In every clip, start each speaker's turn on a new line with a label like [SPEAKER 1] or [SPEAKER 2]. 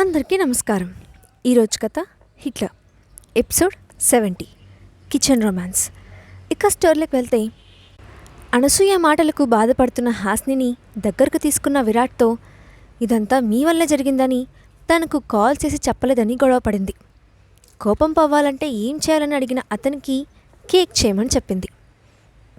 [SPEAKER 1] అందరికీ నమస్కారం. ఈరోజు కథ హిట్లర్ ఎపిసోడ్ 70 కిచెన్ రొమాన్స్. ఇక స్టోరీలోకి వెళ్తే, అనసూయ మాటలకు బాధపడుతున్న హాస్నిని దగ్గరకు తీసుకున్న విరాట్తో ఇదంతా మీ వల్ల జరిగిందని తనకు కాల్ చేసి చెప్పలేదని గొడవపడింది. కోపం పోవాలంటే ఏం చేయాలని అడిగిన అతనికి కేక్ చేయమని చెప్పింది.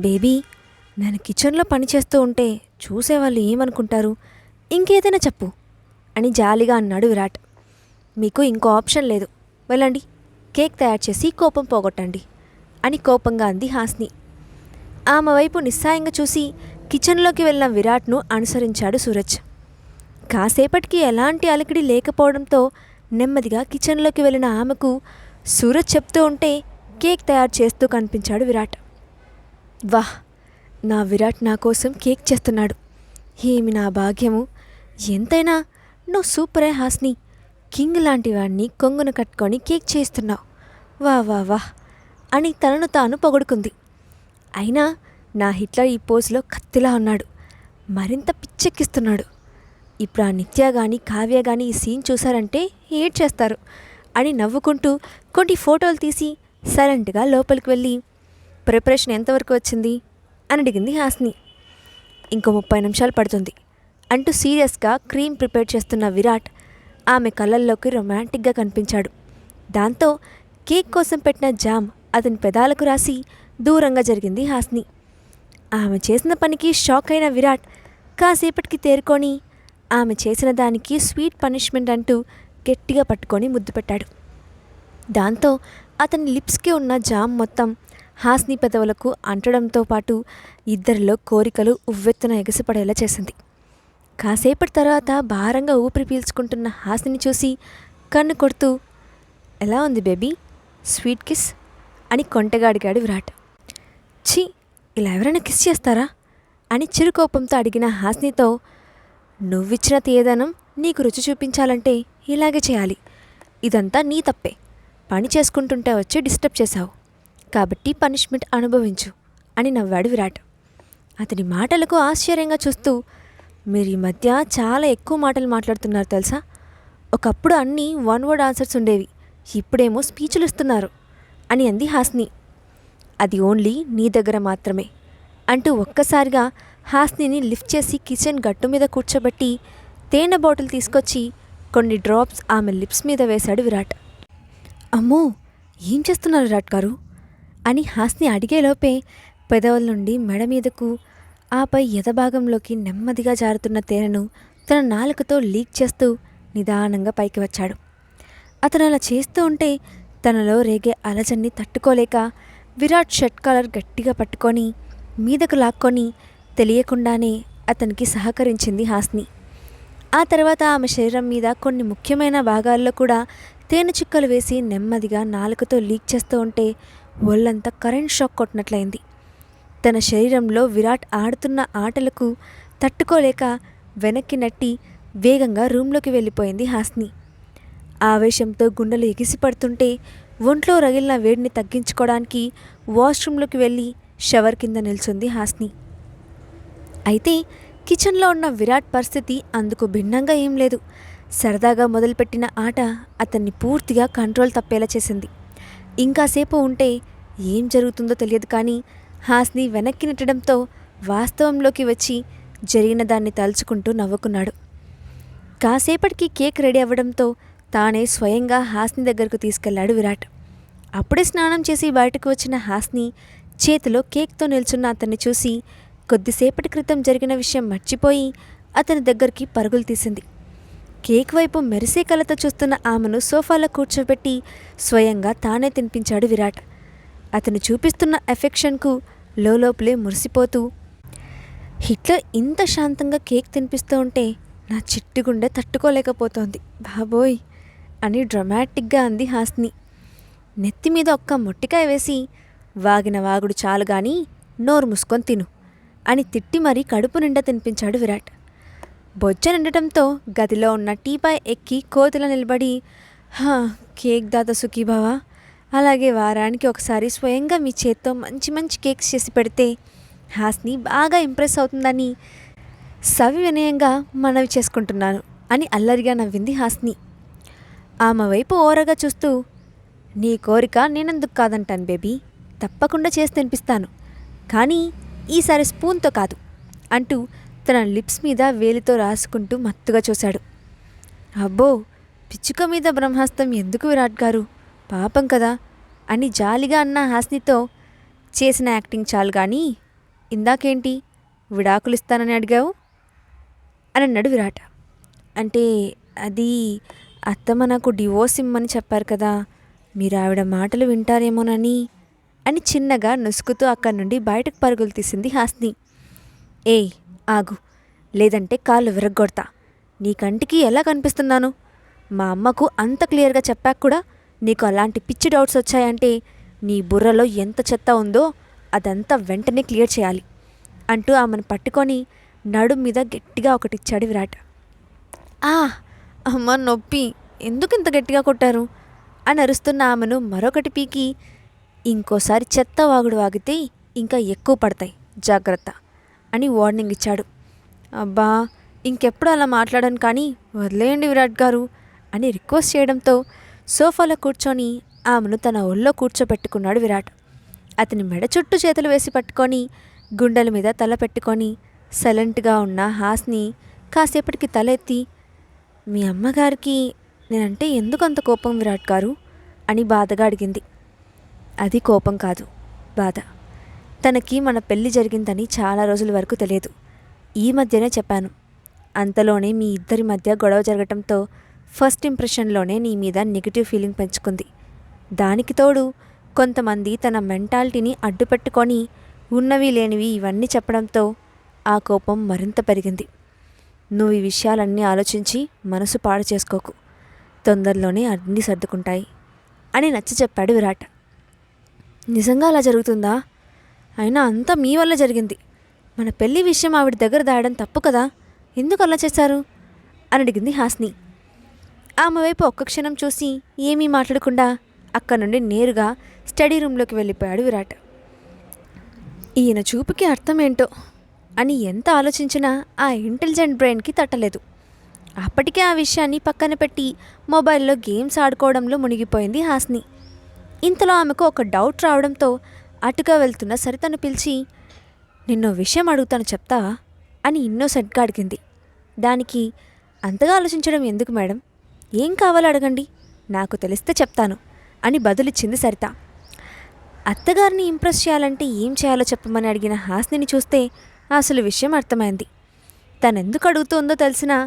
[SPEAKER 1] బేబీ, నేను కిచెన్లో పని చేస్తూ ఉంటే చూసేవాళ్ళు ఏమనుకుంటారు, ఇంకేదైనా చెప్పు అని జాలిగా అన్నాడు విరాట్. మీకు ఇంకో ఆప్షన్ లేదు, వెళ్ళండి, కేక్ తయారు చేసి కోపం పోగొట్టండి అని కోపంగా అంది హాస్ని. ఆమె వైపు నిస్సాయంగా చూసి కిచెన్లోకి వెళ్ళిన విరాట్ను అనుసరించాడు సూరజ్. కాసేపటికి ఎలాంటి అలికిడి లేకపోవడంతో నెమ్మదిగా కిచెన్లోకి వెళ్ళిన ఆమెకు సూరజ్ చెప్తూ ఉంటే కేక్ తయారు చేస్తూ కనిపించాడు విరాట్. వాహ్, నా విరాట్ నా కోసం కేక్ చేస్తున్నాడు, ఏమి నా భాగ్యము, ఎంతైనా నువ్వు సూపరే హాస్ని, కింగ్ లాంటి వాడిని కొంగును కట్టుకొని కేక్ చేస్తున్నావు, వా వా వాహ్ అని తనను తాను పొగుడుకుంది. అయినా నా హిట్లర్ ఈ పోజులో కత్తిలా ఉన్నాడు, మరింత పిచ్చెక్కిస్తున్నాడు. ఇప్పుడు ఆ నిత్య గాని కావ్య గాని ఈ సీన్ చూసారంటే ఏడ్ చేస్తారు అని నవ్వుకుంటూ కొన్ని ఫోటోలు తీసి సైలెంట్గా లోపలికి వెళ్ళి, ప్రిపరేషన్ ఎంతవరకు వచ్చింది అని అడిగింది హాస్ని. ఇంకో 30 నిమిషాలు పడుతుంది అంటూ సీరియస్గా క్రీమ్ ప్రిపేర్ చేస్తున్న విరాట్ ఆమె కళ్ళల్లోకి రొమాంటిక్గా కనిపించాడు. దాంతో కేక్ కోసం పెట్టిన జామ్ అతని పెదాలకు రాసి దూరంగా జరిగింది హాస్ని. ఆమె చేసిన పనికి షాక్ అయిన విరాట్ కాసేపటికి తేరుకొని ఆమె చేసిన దానికి స్వీట్ పనిష్మెంట్ అంటూ గట్టిగా పట్టుకొని ముద్దు పెట్టాడు. దాంతో అతని లిప్స్కి ఉన్న జామ్ మొత్తం హాస్ని పెదవులకు అంటడంతో పాటు ఇద్దరిలో కోరికలు ఉవ్వెత్తున ఎగసిపడేలా చేసింది. కాసేపటి తర్వాత భారంగా ఊపిరి పీల్చుకుంటున్న హాస్ని చూసి కన్ను కొడుతూ, ఎలా ఉంది బేబీ, స్వీట్ కిస్ అని కొంటగా అడిగాడు విరాట్. ఛీ, ఇలా ఎవరైనా కిస్ చేస్తారా అని చిరుకోపంతో అడిగిన హాస్నితో, నువ్విచ్చిన తీయదనం నీకు రుచి చూపించాలంటే ఇలాగే చేయాలి, ఇదంతా నీ తప్పే, పని చేసుకుంటుంటే వచ్చి డిస్టర్బ్ చేశావు, కాబట్టి పనిష్మెంట్ అనుభవించు అని నవ్వాడు విరాట్. అతని మాటలకు ఆశ్చర్యంగా చూస్తూ, మీరు ఈ మధ్య చాలా ఎక్కువ మాటలు మాట్లాడుతున్నారు తెలుసా, ఒకప్పుడు అన్నీ 1 వర్డ్ ఆన్సర్స్ ఉండేవి, ఇప్పుడేమో స్పీచ్లు ఇస్తున్నారు అని అంది హాస్ని. అది ఓన్లీ నీ దగ్గర మాత్రమే అంటూ ఒక్కసారిగా హాస్నిని లిఫ్ట్ చేసి కిచెన్ గట్టు మీద కూర్చోబెట్టి తేనె బాటిల్ తీసుకొచ్చి కొన్ని డ్రాప్స్ ఆమె లిప్స్ మీద వేశాడు విరాట్. అమ్మో, ఏం చేస్తున్నారు విరాట్ గారు అని హాస్ని అడిగేలోపే పెదవుల నుండి మెడ మీదకు, ఆపై ఎదభాగంలోకి నెమ్మదిగా జారుతున్న తేనెను తన నాలుకతో లీక్ చేస్తూ నిదానంగా పైకి వచ్చాడు. అతను అలా చేస్తూ ఉంటే తనలో రేగే అలజన్ని తట్టుకోలేక విరాట్ షర్ట్ కాలర్ గట్టిగా పట్టుకొని మీదకు లాక్కొని తెలియకుండానే అతనికి సహకరించింది హాస్ని. ఆ తర్వాత ఆమె శరీరం మీద కొన్ని ముఖ్యమైన భాగాల్లో కూడా తేనె చుక్కలు వేసి నెమ్మదిగా నాలుకతో లీక్ చేస్తూ ఉంటే ఒళ్ళంతా కరెంట్ షాక్ కొట్టినట్లయింది. తన శరీరంలో విరాట్ ఆడుతున్న ఆటలకు తట్టుకోలేక వెనక్కి నట్టి వేగంగా రూంలోకి వెళ్ళిపోయింది హాస్ని. ఆవేశంతో గుండెలు ఎగిసిపడుతుంటే ఒంట్లో రగిలిన వేడిని తగ్గించుకోవడానికి వాష్రూంలోకి వెళ్ళి షవర్ కింద నిల్చుంది హాస్ని. అయితే కిచెన్లో ఉన్న విరాట్ పరిస్థితి అందుకు భిన్నంగా ఏం లేదు. సరదాగా మొదలుపెట్టిన ఆట అతన్ని పూర్తిగా కంట్రోల్ తప్పేలా చేసింది. ఇంకాసేపు ఉంటే ఏం జరుగుతుందో తెలియదు, కానీ హాస్ని వెనక్కి నెట్టడంతో వాస్తవంలోకి వచ్చి జరిగిన దాన్ని తలుచుకుంటూ నవ్వుకున్నాడు. కాసేపటికి కేక్ రెడీ అవ్వడంతో తానే స్వయంగా హాస్ని దగ్గరకు తీసుకెళ్లాడు విరాట్. అప్పుడే స్నానం చేసి బయటకు వచ్చిన హాస్ని చేతిలో కేక్తో నిల్చున్న అతన్ని చూసి కొద్దిసేపటి క్రితం జరిగిన విషయం మర్చిపోయి అతని దగ్గరికి పరుగులు తీసింది. కేక్ వైపు మెరిసే కళ్ళతో చూస్తున్న ఆమెను సోఫాలో కూర్చోబెట్టి స్వయంగా తానే తినిపించాడు విరాట్. అతను చూపిస్తున్న ఎఫెక్షన్కు లోపలే మురిసిపోతూ, హిట్లర్ ఇంత శాంతంగా కేక్ తినిపిస్తూ ఉంటే నా చిట్టుగుండె తట్టుకోలేకపోతోంది బాబోయ్ అని డ్రమాటిక్గా అంది హాస్ని. నెత్తి మీద ఒక్క మొట్టికాయ వేసి, వాగిన వాగుడు చాలు గాని నోరు మూసుకొని తిను అని తిట్టి మరీ కడుపు నిండా తినిపించాడు విరాట్. బొజ్జ నిండటంతో గదిలో ఉన్న టీపై ఎక్కి కోతిలా నిలబడి, కేక్ దాత సుఖీభావా, అలాగే వారానికి ఒకసారి స్వయంగా మీ చేత్తో మంచి మంచి కేక్స్ చేసి పెడితే హాస్ని బాగా ఇంప్రెస్ అవుతుందని సవినయంగా మనవి చేసుకుంటున్నాను అని అల్లరిగా నవ్వింది హాస్ని. ఆమె వైపు ఓరగా చూస్తూ, నీ కోరిక నేనెందుకు కాదంటాను బేబీ, తప్పకుండా చేసి తినిపిస్తాను, కానీ ఈసారి స్పూన్తో కాదు అంటూ తన లిప్స్ మీద వేలితో రాసుకుంటూ మత్తుగా చూశాడు. అబ్బో, పిచ్చుక మీద బ్రహ్మాస్త్రం ఎందుకు విరాట్ గారు, పాపం కదా అని జాలిగా అన్న హాస్నితో, చేసిన యాక్టింగ్ చాలు కానీ ఇందాకేంటి విడాకులు ఇస్తానని అడిగావు అని అన్నాడు విరాట్. అంటే అది అత్తమ్మ నాకు డివోర్స్ ఇమ్మని చెప్పారు కదా, మీరు ఆవిడ మాటలు వింటారేమోనని అని చిన్నగా నుసుకుతూ అక్కడి నుండి బయటకు పరుగులు తీసింది హాస్ని. ఏయ్ ఆగు, లేదంటే కాళ్ళు విరగ్గొడతా. నీ కంటికి ఎలా కనిపిస్తున్నాను? మా అమ్మకు అంత క్లియర్గా చెప్పాక కూడా నీకు అలాంటి పిచ్చి డౌట్స్ వచ్చాయంటే నీ బుర్రలో ఎంత చెత్త ఉందో అదంతా వెంటనే క్లియర్ చేయాలి అంటూ ఆమెను పట్టుకొని నడుం మీద గట్టిగా ఒకటిచ్చాడు విరాట్. ఆ అమ్మ నొప్పి, ఎందుకు ఇంత గట్టిగా కొట్టారు అని అరుస్తున్న ఆమెను మరొకటి పీకి, ఇంకోసారి చెత్త వాగుడు వాగితే ఇంకా ఎక్కువ పడతాయి, జాగ్రత్త అని వార్నింగ్ ఇచ్చాడు. అబ్బా, ఇంకెప్పుడు అలా మాట్లాడాను కానీ వదిలేయండి విరాట్ గారు అని రిక్వెస్ట్ చేయడంతో సోఫాలో కూర్చొని ఆమెను తన ఒళ్ళో కూర్చోపెట్టుకున్నాడు విరాట్. అతని మెడ చుట్టూ చేతులు వేసి పట్టుకొని గుండెల మీద తల పెట్టుకొని సైలెంట్గా ఉన్న హాస్ని కాసేపటికి తల ఎత్తి, మీ అమ్మగారికి నేనంటే ఎందుకు అంత కోపం విరాట్ గారు అని బాధగా అడిగింది. అది కోపం కాదు, బాధ. తనకి మన పెళ్ళి జరిగిందని చాలా రోజుల వరకు తెలియదు, ఈ మధ్యనే చెప్పాను. అంతలోనే మీ ఇద్దరి మధ్య గొడవ జరగటంతో ఫస్ట్ ఇంప్రెషన్లోనే నీ మీద నెగిటివ్ ఫీలింగ్ పెంచుకుంది. దానికి తోడు కొంతమంది తన మెంటాలిటీని అడ్డుపెట్టుకొని ఉన్నవి లేనివి ఇవన్నీ చెప్పడంతో ఆ కోపం మరింత పెరిగింది. నువ్వు ఈ విషయాలన్నీ ఆలోచించి మనసు పాడు చేసుకోకు, తొందరలోనే అన్నీ సర్దుకుంటాయి అని నచ్చ చెప్పాడు విరాట్. నిజంగా అలా జరుగుతుందా? అయినా అంతా మీ వల్ల జరిగింది. మన పెళ్లి విషయం ఆవిడ దగ్గర దాయడం తప్పు కదా, ఎందుకు అలా చేశారు అని అడిగింది హాస్ని. ఆమె వైపు ఒక్క క్షణం చూసి ఏమీ మాట్లాడకుండా అక్కడి నుండి నేరుగా స్టడీ రూమ్లోకి వెళ్ళిపోయాడు విరాట్. ఈయన చూపుకి అర్థమేంటో అని ఎంత ఆలోచించినా ఆ ఇంటెలిజెంట్ బ్రెయిన్కి తట్టలేదు. అప్పటికే ఆ విషయాన్ని పక్కన పెట్టి మొబైల్లో గేమ్స్ ఆడుకోవడంలో మునిగిపోయింది హాస్ని. ఇంతలో ఆమెకు ఒక డౌట్ రావడంతో అటుగా వెళ్తున్న సరితను పిలిచి, నిన్నో విషయం అడుగుతాను చెప్తావా అని ఇన్నోసెంట్గా అడిగింది. దానికి, అంతగా ఆలోచించడం ఎందుకు మేడం, ఏం కావాలో అడగండి, నాకు తెలిస్తే చెప్తాను అని బదులిచ్చింది సరిత. అత్తగారిని ఇంప్రెస్ చేయాలంటే ఏం చేయాలో చెప్పమని అడిగిన హాస్నిని చూస్తే అసలు విషయం అర్థమైంది. తనెందుకు అడుగుతోందో తెలిసినా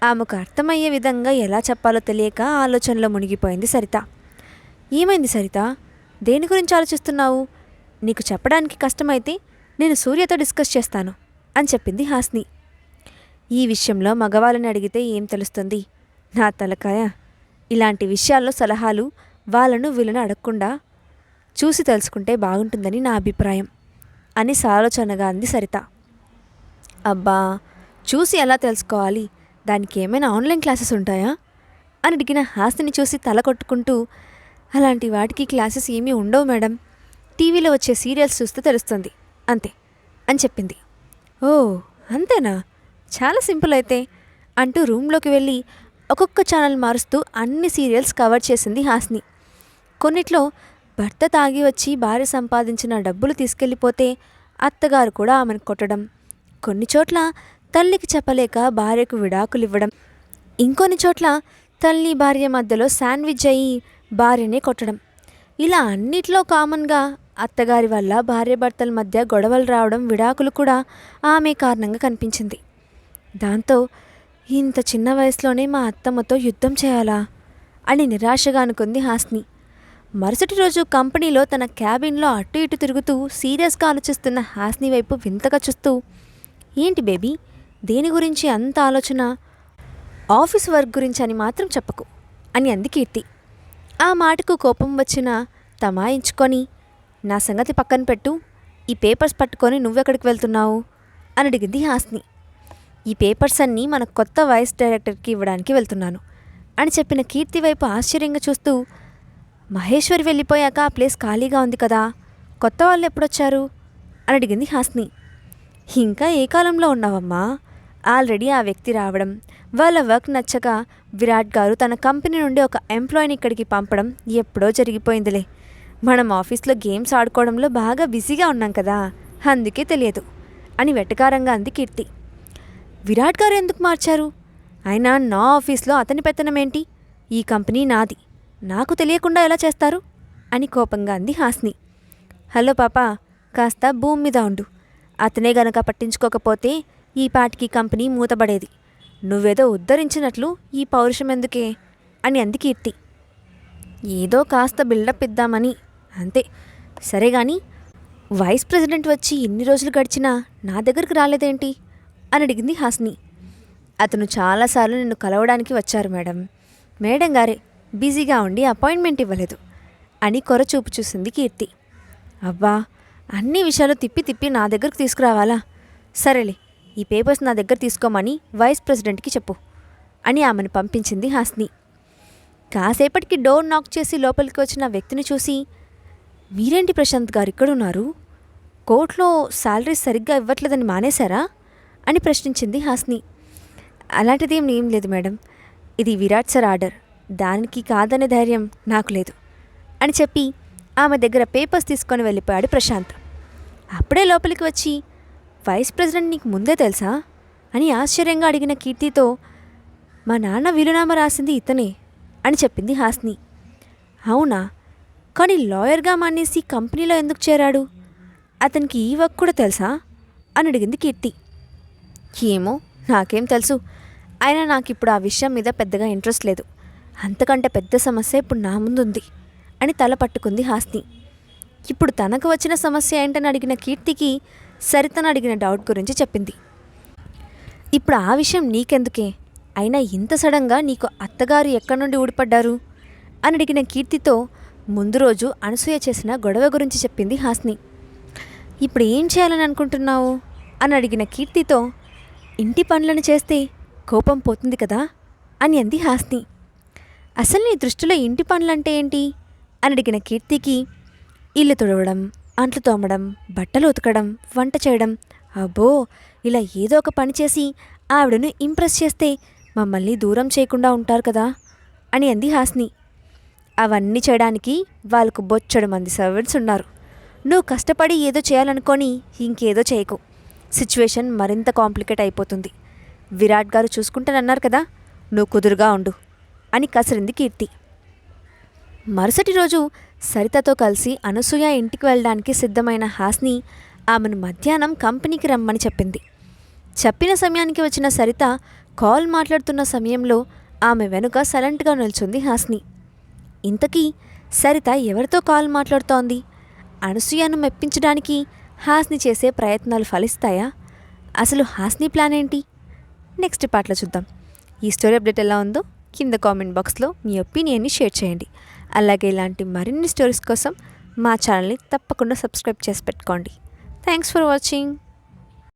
[SPEAKER 1] ఆమెకు అర్థమయ్యే విధంగా ఎలా చెప్పాలో తెలియక ఆలోచనలో మునిగిపోయింది సరిత. ఏమైంది సరిత, దేని గురించి ఆలోచిస్తున్నావు? నీకు చెప్పడానికి కష్టమైతే నేను సూర్యతో డిస్కస్ చేస్తాను అని చెప్పింది హాస్ని. ఈ విషయంలో మగవాళ్ళని అడిగితే ఏం తెలుస్తుంది, నా తలకాయ. ఇలాంటి విషయాల్లో సలహాలు వాళ్ళను వీళ్ళను అడగకుండా చూసి తెలుసుకుంటే బాగుంటుందని నా అభిప్రాయం అని సాలోచనగా అంది సరిత. అబ్బా, చూసి ఎలా తెలుసుకోవాలి, దానికి ఏమైనా ఆన్లైన్ క్లాసెస్ ఉంటాయా అని అడిగిన హాస్ని చూసి తల కొట్టుకుంటూ, అలాంటి వాటికి క్లాసెస్ ఏమీ ఉండవు మేడం, టీవీలో వచ్చే సీరియల్స్ చూస్తే తెలుస్తుంది అంతే అని చెప్పింది. ఓ అంతేనా, చాలా సింపుల్ అయితే అంటూ రూమ్లోకి వెళ్ళి ఒక్కొక్క ఛానల్ మారుస్తూ అన్ని సీరియల్స్ కవర్ చేసింది హాస్ని. కొన్నిట్లో భర్త తాగి వచ్చి భార్య సంపాదించిన డబ్బులు తీసుకెళ్ళిపోతే అత్తగారు కూడా ఆమెను కొట్టడం, కొన్ని చోట్ల తల్లికి చెప్పలేక భార్యకు విడాకులు ఇవ్వడం, ఇంకొన్ని చోట్ల తల్లి భార్య మధ్యలో శాండ్విచ్ అయ్యి భార్యనే కొట్టడం, ఇలా అన్నిట్లో కామన్గా అత్తగారి వల్ల భార్యాభర్తల మధ్య గొడవలు రావడం, విడాకులు కూడా ఆమె కారణంగా కనిపించింది. దాంతో ఇంత చిన్న వయసులోనే మా అత్తమ్మతో యుద్ధం చేయాలా అని నిరాశగా అనుకుంది హాస్ని. మరుసటి రోజు కంపెనీలో తన క్యాబిన్లో అటు ఇటు తిరుగుతూ సీరియస్గా ఆలోచిస్తున్న హాస్ని వైపు వింతగా చూస్తూ, ఏంటి బేబీ, దేని గురించి అంత ఆలోచన, ఆఫీస్ వర్క్ గురించి అని మాత్రం చెప్పకు అని అంది కీర్తి. ఆ మాటకు కోపం వచ్చినా తమాయించుకొని, నా సంగతి పక్కన పెట్టు, ఈ పేపర్స్ పట్టుకొని నువ్వెక్కడికి వెళ్తున్నావు అని అడిగింది హాస్ని. ఈ పేపర్స్ అన్నీ మన కొత్త వైస్ డైరెక్టర్కి ఇవ్వడానికి వెళ్తున్నాను అని చెప్పిన కీర్తి వైపు ఆశ్చర్యంగా చూస్తూ, మహేశ్వరి వెళ్ళిపోయాక ఆ ప్లేస్ ఖాళీగా ఉంది కదా, కొత్త వాళ్ళు ఎప్పుడొచ్చారు అని అడిగింది హాస్ని. ఇంకా ఏ కాలంలో ఉన్నావమ్మా, ఆల్రెడీ ఆ వ్యక్తి రావడం, వాళ్ళ వర్క్ నచ్చక విరాట్ గారు తన కంపెనీ నుండి ఒక ఎంప్లాయీని ఇక్కడికి పంపడం ఎప్పుడో జరిగిపోయిందిలే. మనం ఆఫీస్లో గేమ్స్ ఆడుకోవడంలో బాగా బిజీగా ఉన్నాం కదా, అందుకే తెలియదు అని వెటకారంగా అంది కీర్తి. విరాట్ గారు ఎందుకు మార్చారు? అయినా నా ఆఫీస్లో అతని పెత్తనం ఏంటి? ఈ కంపెనీ నాది, నాకు తెలియకుండా ఎలా చేస్తారు అని కోపంగా అంది హాస్ని. హలో పాపా, కాస్త భూమి మీద ఉండు. అతనే గనక పట్టించుకోకపోతే ఈ పాటికి కంపెనీ మూతబడేది. నువ్వేదో ఉద్ధరించినట్లు ఈ పౌరుషం ఎందుకే అని అంది కీర్తి. ఏదో కాస్త బిల్డప్ ఇద్దామని అంతే. సరే గాని వైస్ ప్రెసిడెంట్ వచ్చి ఇన్ని రోజులు గడిచినా నా దగ్గరికి రాలేదేంటి అని అడిగింది హాస్ని. అతను చాలాసార్లు నిన్ను కలవడానికి వచ్చారు మేడం. మేడం గారే బిజీగా ఉండి అపాయింట్మెంట్ ఇవ్వలేదు అని కొరచూపు చూసింది కీర్తి. అబ్బా, అన్ని విషయాలు తిప్పి తిప్పి నా దగ్గరకు తీసుకురావాలా? సరేలే, ఈ పేపర్స్ నా దగ్గర తీసుకోమని వైస్ ప్రెసిడెంట్కి చెప్పు అని ఆమెను పంపించింది హాస్ని. కాసేపటికి డోర్ నాక్ చేసి లోపలికి వచ్చిన వ్యక్తిని చూసి, మీరేంటి ప్రశాంత్ గారు ఇక్కడున్నారు? కోర్టులో శాలరీ సరిగ్గా ఇవ్వట్లేదని మానేశారా అని ప్రశ్నించింది హాస్ని. అలాంటిదేం ఏం లేదు మేడం, ఇది విరాట్ సార్ ఆర్డర్, దానికి కాదనే ధైర్యం నాకు లేదు అని చెప్పి ఆమె దగ్గర పేపర్స్ తీసుకొని వెళ్ళిపోయాడు ప్రశాంత్. అప్పుడే లోపలికి వచ్చి, వైస్ ప్రెసిడెంట్ నీకు ముందే తెలుసా అని ఆశ్చర్యంగా అడిగిన కీర్తితో, మా నాన్న వీలునామా రాసింది ఇతనే అని చెప్పింది హాస్ని. అవునా? కానీ లాయర్గా మానేసి కంపెనీలో ఎందుకు చేరాడు? అతనికి ఈ వర్క్ కూడా తెలుసా అని అడిగింది కీర్తి. ఏమో, నాకేం తెలుసు. అయినా నాకు ఇప్పుడు ఆ విషయం మీద పెద్దగా ఇంట్రెస్ట్ లేదు. అంతకంటే పెద్ద సమస్య ఇప్పుడు నా ముందుంది అని తల పట్టుకుంది హాస్ని. ఇప్పుడు తనకు వచ్చిన సమస్య ఏంటని అడిగిన కీర్తికి సరితను అడిగిన డౌట్ గురించి చెప్పింది. ఇప్పుడు ఆ విషయం నీకెందుకే? అయినా ఇంత సడన్గా నీకు అత్తగారు ఎక్కడి నుండి ఊడిపడ్డారు అని అడిగిన కీర్తితో ముందు రోజు అనసూయ చేసిన గొడవ గురించి చెప్పింది హాస్ని. ఇప్పుడు ఏం చేయాలని అనుకుంటున్నావు అని అడిగిన కీర్తితో, ఇంటి పనులను చేస్తే కోపం పోతుంది కదా అని అంది హాస్ని. అసలు నీ దృష్టిలో ఇంటి పనులంటే ఏంటి అని అడిగిన కీర్తికి, ఇల్లు తుడవడం, అంట్లు తోమడం, బట్టలు ఉతకడం, వంట చేయడం, అబ్బో ఇలా ఏదో ఒక పని చేసి ఆవిడను ఇంప్రెస్ చేస్తే మమ్మల్ని దూరం చేయకుండా ఉంటారు కదా అని అంది హాస్ని. అవన్నీ చేయడానికి వాళ్ళకు బొచ్చడు మంది సర్వెంట్స్ ఉన్నారు. నువ్వు కష్టపడి ఏదో చేయాలనుకొని ఇంకేదో చేయకు. సిచ్యువేషన్ మరింత కాంప్లికేట్ అయిపోతుంది. విరాట్ గారు చూసుకుంటానన్నారు కదా, నువ్వు కుదురుగా ఉండు అని కసిరింది కీర్తి. మరుసటి రోజు సరితతో కలిసి అనసూయ ఇంటికి వెళ్ళడానికి సిద్ధమైన హాస్ని ఆమెను మధ్యాహ్నం కంపెనీకి రమ్మని చెప్పింది. చెప్పిన సమయానికి వచ్చిన సరిత కాల్ మాట్లాడుతున్న సమయంలో ఆమె వెనుక సైలెంట్గా నిల్చుంది హాస్ని. ఇంతకీ సరిత ఎవరితో కాల్ మాట్లాడుతోంది? అనసూయను మెప్పించడానికి హాస్ని చేసే ప్రయత్నాలు ఫలిస్తాయా? అసలు హాస్ని ప్లాన్ ఏంటి? నెక్స్ట్ పార్ట్లో చూద్దాం. ఈ స్టోరీ అప్డేట్ ఎలా ఉందో కింద కామెంట్ బాక్స్లో మీ ఒపీనియన్ని షేర్ చేయండి. అలాగే ఇలాంటి మరిన్ని స్టోరీస్ కోసం మా ఛానల్ని తప్పకుండా సబ్స్క్రైబ్ చేసి పెట్టుకోండి. Thanks for watching.